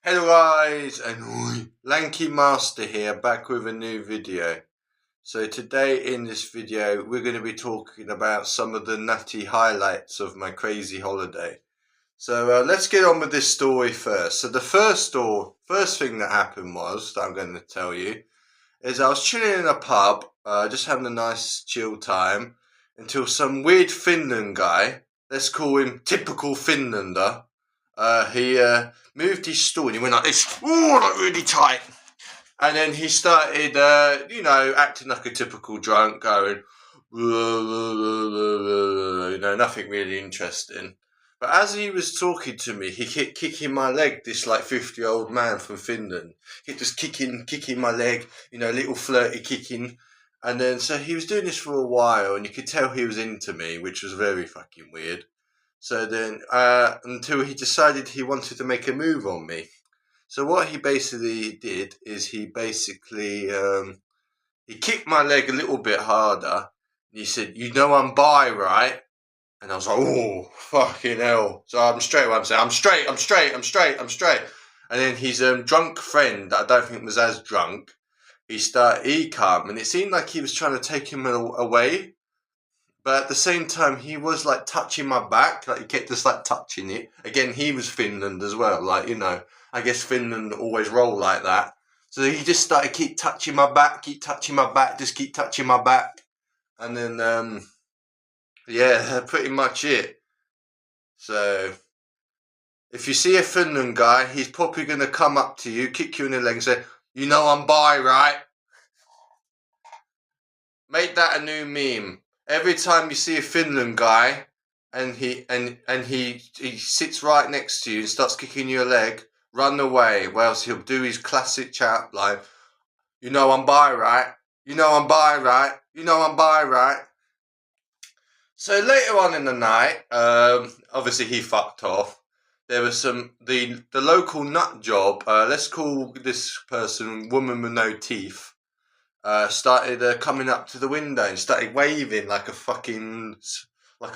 Hello guys, and Lanky Master here, back with a new video. So today in this video we're going to be talking about some of the nutty highlights of my crazy holiday. So let's get on with this story first. So the first thing that happened was, that I'm going to tell you, is I was chilling in a pub, just having a nice chill time, until some weird Finland guy, let's call him typical Finlander, he moved his stool and he went like this, like really tight. And then he started, acting like a typical drunk, going, nothing really interesting. But as he was talking to me, he kept kicking my leg, this like 50-year-old man from Finland. He kept just kicking my leg, little flirty kicking. And then, so he was doing this for a while, and you could tell he was into me, which was very fucking weird. So then, until he decided he wanted to make a move on me. So what he basically did is he kicked my leg a little bit harder. And he said, I'm bi, right? And I was like, oh, fucking hell. So I'm straight away, I'm saying, I'm straight. And then his drunk friend, that I don't think was as drunk, he come, and it seemed like he was trying to take him away. But at the same time, he was like touching my back, like he kept just like touching it. Again, he was Finland as well, I guess Finland always roll like that. So he just started keep touching my back, just keep touching my back. And then, pretty much it. So, if you see a Finland guy, he's probably going to come up to you, kick you in the leg and say, I'm bi, right? Make that a new meme. Every time you see a Finland guy and he sits right next to you and starts kicking your leg, run away, or else he'll do his classic chat line, I'm bi, right? I'm bi, right? I'm bi, right? So later on in the night, obviously he fucked off. There was the local nut job, let's call this person woman with no teeth, started coming up to the window and started waving like a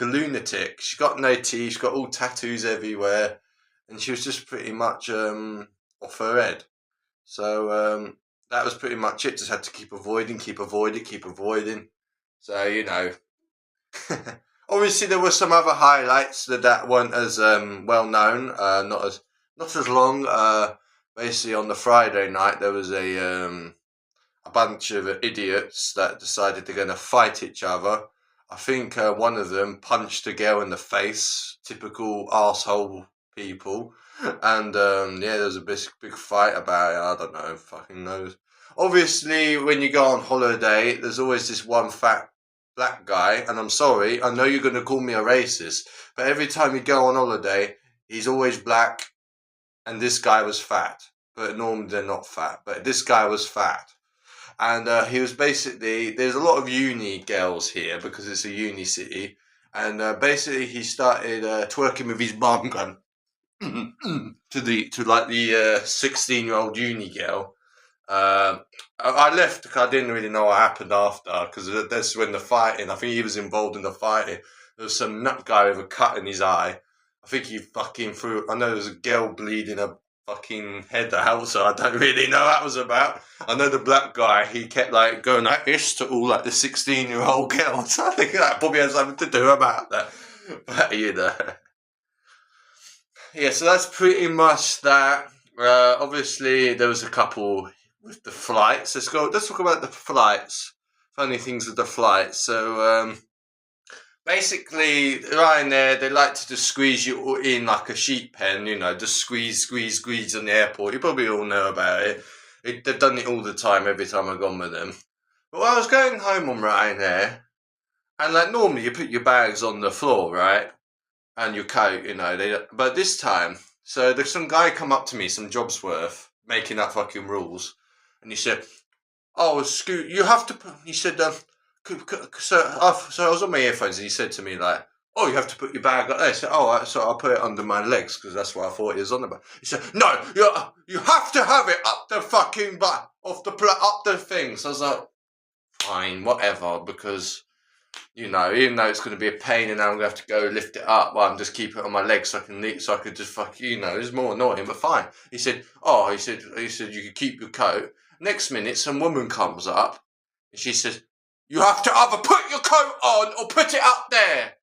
lunatic. She got no teeth, she got all tattoos everywhere, and she was just pretty much off her head. So that was pretty much it. Just had to keep avoiding. So obviously there were some other highlights that weren't as well known, not as long. Basically on the Friday night there was a bunch of idiots that decided they're going to fight each other. I think one of them punched a girl in the face, typical arsehole people. And there was a big fight about it. I don't know, fucking knows. Obviously, when you go on holiday, there's always this one fat black guy, and I'm sorry, I know you're going to call me a racist, but every time you go on holiday, he's always black, and this guy was fat. But normally they're not fat, but this guy was fat. And he was basically, there's a lot of uni girls here because it's a uni city. And basically he started twerking with his bum gun to the 16-year-old uni girl. I left because I didn't really know what happened after, because that's when the fighting, I think he was involved in the fighting. There was some nut guy with a cut in his eye. I think he fucking I know there was a girl bleeding a fucking head out, so I don't really know what that was about. I know the black guy, he kept like going like this to all like the 16-year-old girls. I think that probably has something to do about that. But yeah, so that's pretty much that. Obviously there was a couple with the flights. Let's talk about the flights. Funny things with the flights. So basically, Ryanair, they like to just squeeze you in like a sheep pen, just squeeze in the airport. You probably all know about it. They've done it all the time, every time I've gone with them. But when I was going home on Ryanair, and like normally you put your bags on the floor, right? And your coat, but this time, so there's some guy come up to me, some jobs worth, making up fucking rules. And he said, oh, Scoot, you have to put, he said, so I was on my earphones and he said to me like, oh, you have to put your bag like this. Oh, so I'll put it under my legs because that's what I thought he was on about. He said, no, you have to have it up the fucking up the thing. So I was like, fine, whatever, because you know, even though it's going to be a pain and I'm going to have to go lift it up, well, I'm just keep it on my legs so I could just fuck, you know, it's more annoying, but fine. He said, you could keep your coat. Next minute, some woman comes up and she says, you have to either put your coat on or put it up there.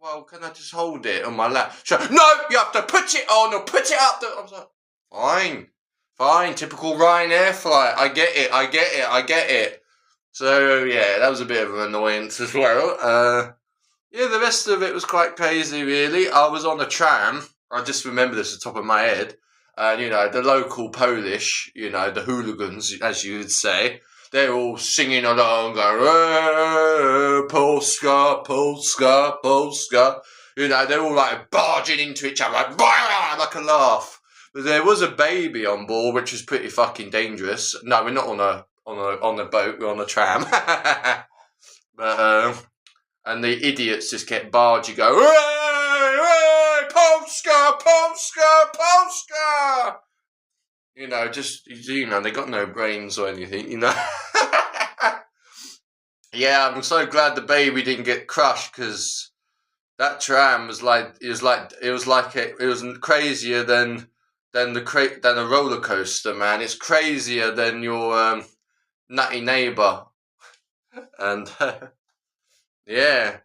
Well, can I just hold it on my lap? She said, no, you have to put it on or put it up there. I was like, fine, typical Ryanair flight. I get it. So, yeah, that was a bit of an annoyance as well. Yeah, the rest of it was quite crazy, really. I was on a tram. I just remember this at the top of my head. And, you know, the local Polish, you know, the hooligans, as you would say, they're all singing along, going, Polska, Polska, Polska. You know, they're all like barging into each other, like a laugh. But there was a baby on board, which was pretty fucking dangerous. No, we're not on a boat, we're on a tram. But, and the idiots just kept barging, go, hey, Polska, Polska, Polska! You know, they got no brains or anything, you know. Yeah, I'm so glad the baby didn't get crushed, because that tram was crazier than a roller coaster, man. It's crazier than your nutty neighbour. And yeah.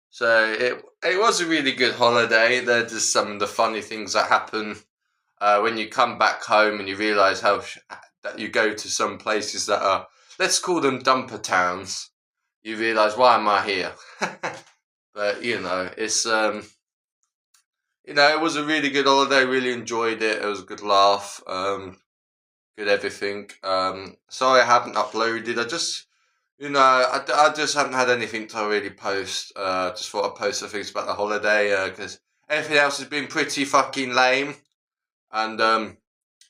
So it was a really good holiday. They're just some of the funny things that happen when you come back home and you realise that you go to some places that are, let's call them dumper towns. You realise, why am I here? But you know, it's you know, it was a really good holiday. Really enjoyed it. It was a good laugh. Good everything. Sorry I haven't uploaded. I just haven't had anything to really post. Just thought I'd post some things about the holiday, because everything else has been pretty fucking lame. And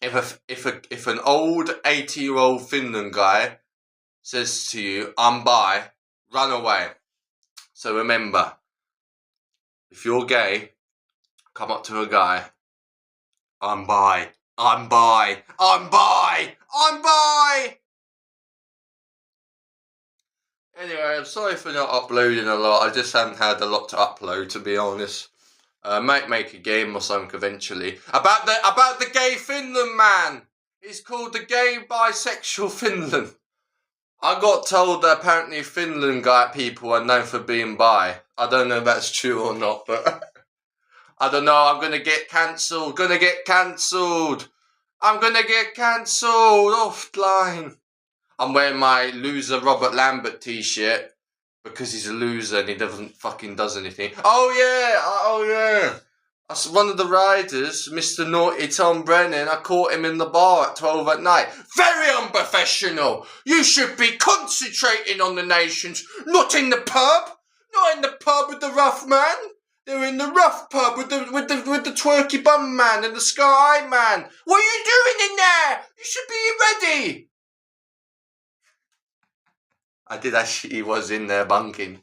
if an old 80-year-old Finland guy says to you, I'm bi, run away. So remember, if you're gay, come up to a guy, I'm bi, I'm bi, I'm bi, I'm bi! Anyway, I'm sorry for not uploading a lot. I just haven't had a lot to upload, to be honest. Might make a game or something eventually about the gay Finland man. It's called the Gay Bisexual Finland. I got told that apparently Finland people are known for being bi. I don't know if that's true or not, but I don't know. I'm gonna get cancelled. I'm gonna get cancelled offline. I'm wearing my loser Robert Lambert t-shirt because he's a loser and he does anything. Oh yeah. That's one of the riders, Mr. Naughty Tom Brennan. I caught him in the bar at 12 at night. Very unprofessional. You should be concentrating on the nations, not in the pub. Not in the pub with the rough man. They're in the rough pub with the twerky bum man and the sky man. What are you doing in there? You should be ready. I did actually, he was in there bunking.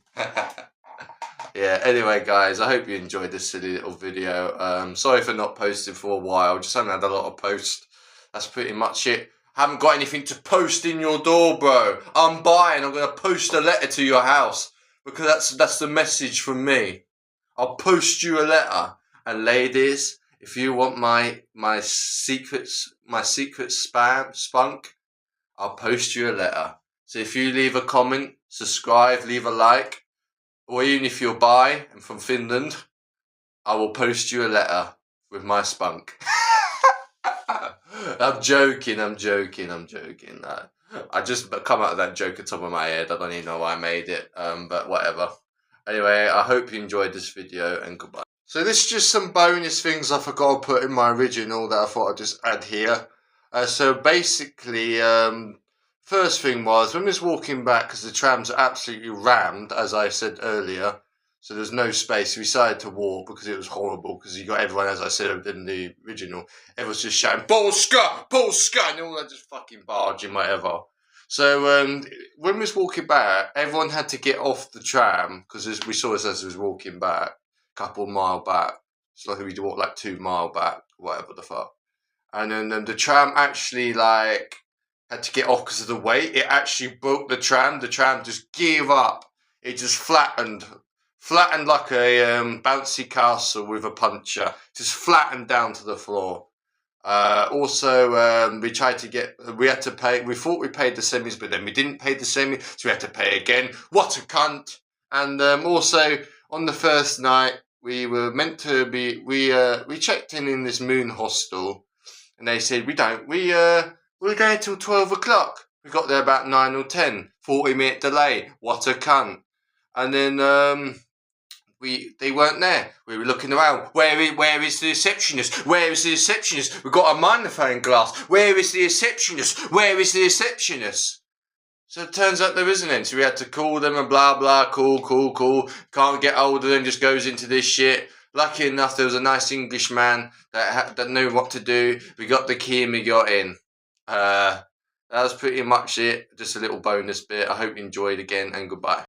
Yeah, anyway guys, I hope you enjoyed this silly little video. Sorry for not posting for a while, just haven't had a lot of posts. That's pretty much it. Haven't got anything to post in your door, bro. I'm buying, I'm going to post a letter to your house, because that's the message from me. I'll post you a letter. And ladies, if you want my secret spunk, I'll post you a letter. So if you leave a comment, subscribe, leave a like, or even if you're bi and from Finland, I will post you a letter with my spunk. I'm joking. I just come out of that joke at the top of my head. I don't even know why I made it, but whatever. Anyway, I hope you enjoyed this video, and goodbye. So this is just some bonus things I forgot to put in my original that I thought I'd just add here. So basically, first thing was, when we was walking back, because the trams are absolutely rammed, as I said earlier, so there's no space, we decided to walk because it was horrible, because you got everyone, as I said in the original, everyone's just shouting, Polska, Polska, and all that just fucking barging, whatever. So when we was walking back, everyone had to get off the tram, because we saw this as we was walking back, a couple of mile back, it's like we walked like 2 mile back, whatever the fuck. And then the tram actually, like, had to get off because of the weight. It actually broke the tram. The tram just gave up. It just flattened like a bouncy castle with a puncher. Just flattened down to the floor. Also, we had to pay. We thought we paid the semis, but then we didn't pay the semi, so we had to pay again. What a cunt! And also on the first night, we were meant to be. We checked in this moon hostel, and they said we're going till 12 o'clock. We got there about 9 or 10. 40-minute delay. What a cunt! And then they weren't there. We were looking around. Where is the receptionist? Where is the receptionist? We've got a magnifying glass. Where is the receptionist? Where is the receptionist? So it turns out there isn't any. So we had to call them and blah, blah, call. Can't get hold of them, just goes into this shit. Lucky enough, there was a nice English man that knew what to do. We got the key and we got in. That was pretty much it. Just a little bonus bit. I hope you enjoyed again, and goodbye.